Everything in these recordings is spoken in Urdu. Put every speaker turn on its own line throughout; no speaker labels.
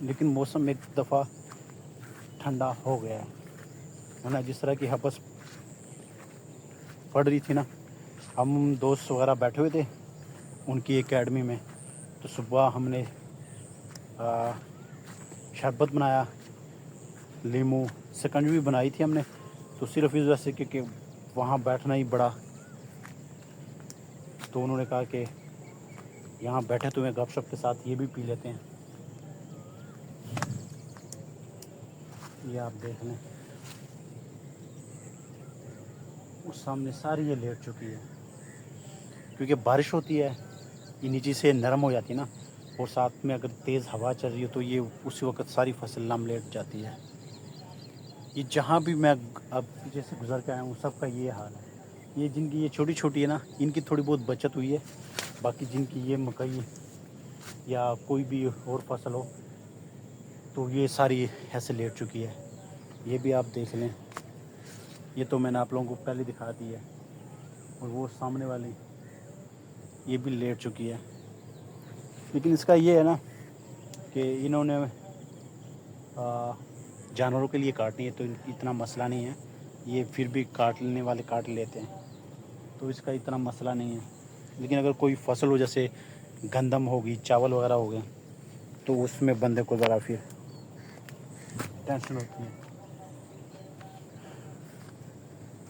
لیکن موسم ایک دفعہ ٹھنڈا ہو گیا ہے، ورنہ جس طرح کی ہپس پڑ رہی تھی نا، ہم دوست وغیرہ بیٹھے ہوئے تھے ان کی اکیڈمی میں، تو صبح ہم نے شربت بنایا، لیمو سکنجی بنائی تھی ہم نے، تو صرف اس وجہ سے کہ وہاں بیٹھنا ہی بڑا، تو انہوں نے کہا کہ یہاں بیٹھے تو ہیں گپ شپ کے ساتھ یہ بھی پی لیتے ہیں۔ یہ آپ دیکھ لیں، اس سامنے ساری یہ لیٹ چکی ہے، کیونکہ بارش ہوتی ہے یہ نیچے سے نرم ہو جاتی ہے نا، اور ساتھ میں اگر تیز ہوا چل رہی ہے تو یہ اسی وقت ساری فصل نم لیٹ جاتی ہے۔ یہ جہاں بھی میں اب پیچھے سے گزر کے آیا ہوں سب کا یہ حال ہے۔ یہ جن کی یہ چھوٹی چھوٹی ہے نا، ان کی تھوڑی بہت بچت ہوئی ہے، باقی جن کی یہ مکئی یا کوئی بھی اور فصل ہو تو یہ ساری ایسے لیٹ چکی ہے۔ یہ بھی آپ دیکھ لیں، یہ تو میں نے آپ لوگوں کو پہلے دکھا دی ہے، اور وہ سامنے والی یہ بھی لیٹ چکی ہے۔ لیکن اس کا یہ ہے نا کہ انہوں نے جانوروں کے لیے کاٹنی ہے تو اتنا مسئلہ نہیں ہے، یہ پھر بھی کاٹنے والے کاٹ لیتے ہیں تو اس کا اتنا مسئلہ نہیں ہے۔ لیکن اگر کوئی فصل ہو جیسے گندم ہوگی، چاول وغیرہ ہو گئے، تو اس میں بندے کو ذرا پھر ٹینشن ہوتی ہے۔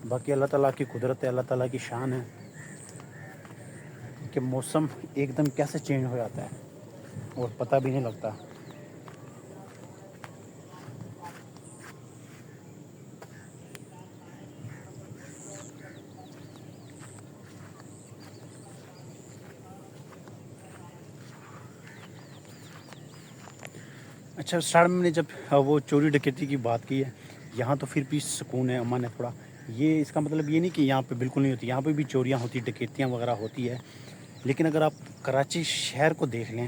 باقی اللہ تعالیٰ کی قدرت ہے، اللہ تعالیٰ کی شان ہے کہ موسم ایک دم کیسے چینج ہو جاتا ہے اور پتہ بھی نہیں لگتا۔ اچھا، اسٹارٹ میں نے جب وہ چوری ڈکیتی کی بات کی ہے، یہاں تو پھر بھی سکون ہے، امن ہے تھوڑا۔ یہ اس کا مطلب یہ نہیں کہ یہاں پہ بالکل نہیں ہوتی، یہاں پہ بھی چوریاں ہوتی، ڈکیتیاں وغیرہ ہوتی ہے، لیکن اگر آپ کراچی شہر کو دیکھ لیں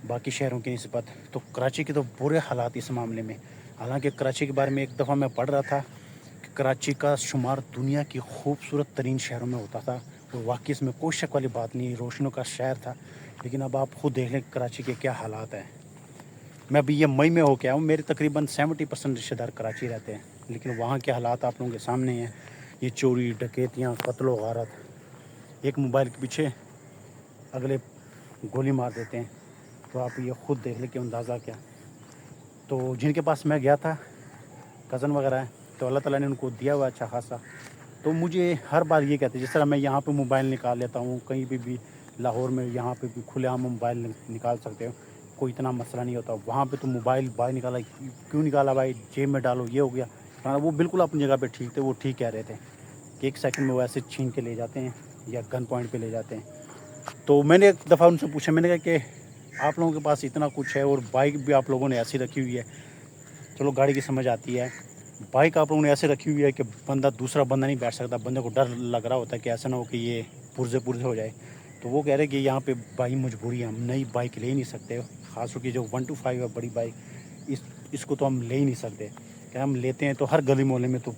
باقی شہروں کی نسبت، تو کراچی کے تو برے حالات اس معاملے میں۔ حالانکہ کراچی کے بارے میں ایک دفعہ میں پڑھ رہا تھا کہ کراچی کا شمار دنیا کی خوبصورت ترین شہروں میں ہوتا تھا، اور واقعی اس میں کوئی شک والی بات نہیں، روشنوں کا شہر تھا۔ لیکن اب آپ خود دیکھ لیں کراچی کے کیا حالات ہیں۔ میں ابھی یہ مئی میں ہو کے آیا ہوں، میرے تقریباً 70% رشتہ دار کراچی رہتے ہیں، لیکن وہاں کے حالات آپ لوگوں کے سامنے ہیں۔ یہ چوری ڈکیتیاں، قتل و غارت، ایک موبائل کے پیچھے اگلے گولی مار دیتے ہیں، تو آپ یہ خود دیکھ لیں کہ اندازہ کیا۔ تو جن کے پاس میں گیا تھا کزن وغیرہ ہیں، تو اللہ تعالیٰ نے ان کو دیا ہوا اچھا خاصا، تو مجھے ہر بار یہ کہتے ہیں، جس طرح میں یہاں پہ موبائل نکال لیتا ہوں، کہیں بھی لاہور میں یہاں پہ بھی کھلے عام موبائل نکال سکتے ہو، کوئی اتنا مسئلہ نہیں ہوتا۔ وہاں پہ تو موبائل باہر نکالا، کیوں نکالا بھائی، جیب میں ڈالو، یہ ہو گیا۔ وہ بالکل اپنی جگہ پہ ٹھیک تھے، وہ ٹھیک کہہ رہے تھے کہ ایک سیکنڈ میں وہ ایسے چھین کے لے جاتے ہیں یا گن پوائنٹ پہ لے جاتے ہیں۔ تو میں نے ایک دفعہ ان سے پوچھا، میں نے کہا کہ آپ لوگوں کے پاس اتنا کچھ ہے اور بائک بھی آپ لوگوں نے ایسی رکھی ہوئی ہے، چلو گاڑی کی سمجھ آتی ہے، بائک آپ لوگوں نے ایسے رکھی ہوئی ہے کہ دوسرا بندہ نہیں بیٹھ سکتا، بندے کو ڈر لگ رہا ہوتا ہے کہ ایسا نہ ہو کہ یہ پرزے ہو جائے۔ تو وہ کہہ رہے کہ یہاں پہ بھائی مجبوری ہے، ہم نئی بائک لے ہی نہیں سکتے، خاص کر کے جو 125 ہے بڑی بائک، اس کو تو ہم لے ہی نہیں سکتے، کہ ہم لیتے ہیں تو ہر گلی محلے میں تو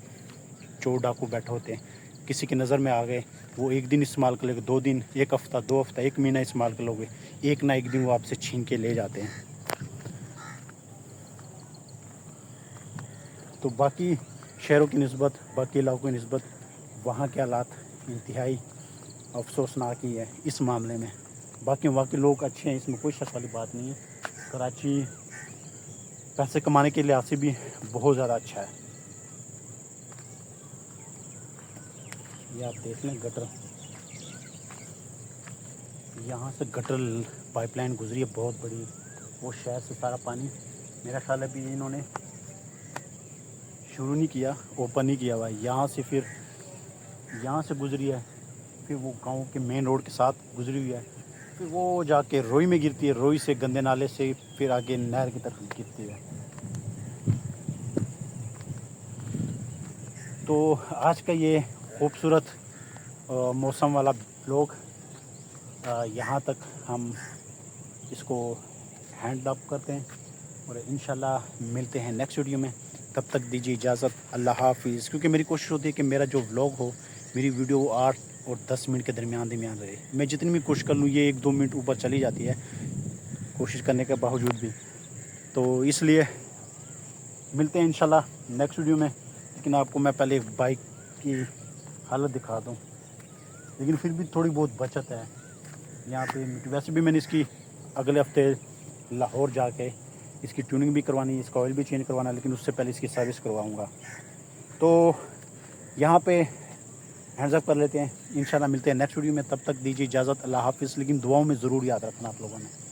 چور ڈاکو بیٹھے ہوتے ہیں، کسی کی نظر میں آ گئے وہ ایک دن استعمال کر لے گا، 2 دن، ایک ہفتہ، 2 ہفتہ، 1 مہینہ استعمال کر لو گے، ایک نہ ایک دن وہ آپ سے چھین کے لے جاتے ہیں۔ تو باقی شہروں کی نسبت، باقی علاقوں کی نسبت وہاں کے حالات انتہائی افسوسناک ہی ہے اس معاملے میں۔ باقی لوگ اچھے ہیں، اس میں کوئی شک والی بات نہیں ہے۔ کراچی پیسے کمانے کے لحاظ سے بھی بہت زیادہ اچھا ہے۔ یہ آپ دیکھ لیں گٹر، یہاں سے گٹر پائپ لائن گزری ہے بہت بڑی، وہ شہر سے سارا پانی، میرا خیال ہے بھی انہوں نے شروع نہیں کیا، اوپن نہیں کیا ہوا ہے، یہاں سے گزری ہے، پھر وہ گاؤں کے مین روڈ کے ساتھ گزری ہوئی ہے، پھر وہ جا کے روئی میں گرتی ہے، روئی سے گندے نالے سے پھر آگے نہر کی طرف گرتی ہے۔ تو آج کا یہ خوبصورت موسم والا بلاگ یہاں تک ہم اس کو ہینڈ اپ کرتے ہیں، اور انشاءاللہ ملتے ہیں نیکسٹ ویڈیو میں۔ تب تک دیجیے اجازت، اللہ حافظ۔ کیونکہ میری کوشش ہوتی ہے کہ میرا جو ولاگ ہو، میری ویڈیو 8 اور 10 منٹ کے درمیان رہے، میں جتنی بھی کوشش کر لوں یہ 1-2 منٹ اوپر چلی جاتی ہے کوشش کرنے کے باوجود بھی۔ تو اس لیے ملتے ہیں انشاءاللہ نیکسٹ ویڈیو میں. لیکن آپ کو میں پہلے بائک کی حالت دکھا دوں. لیکن پھر بھی تھوڑی بہت بچت ہے یہاں پہ. ویسے بھی میں نے اس کی اگلے ہفتے لاہور جا کے اس کی ٹیوننگ بھی کروانی ہے, اس کا آئل بھی چینج کروانا ہے, لیکن اس سے پہلے اس کی سروس کرواؤں گا. تو یہاں پہ ہینڈز اپ کر لیتے ہیں. انشاءاللہ ملتے ہیں نیکسٹ ویڈیو میں. تب تک دیجیے اجازت. اللہ حافظ. لیکن دعاؤں میں ضرور یاد رکھنا آپ لوگوں نے.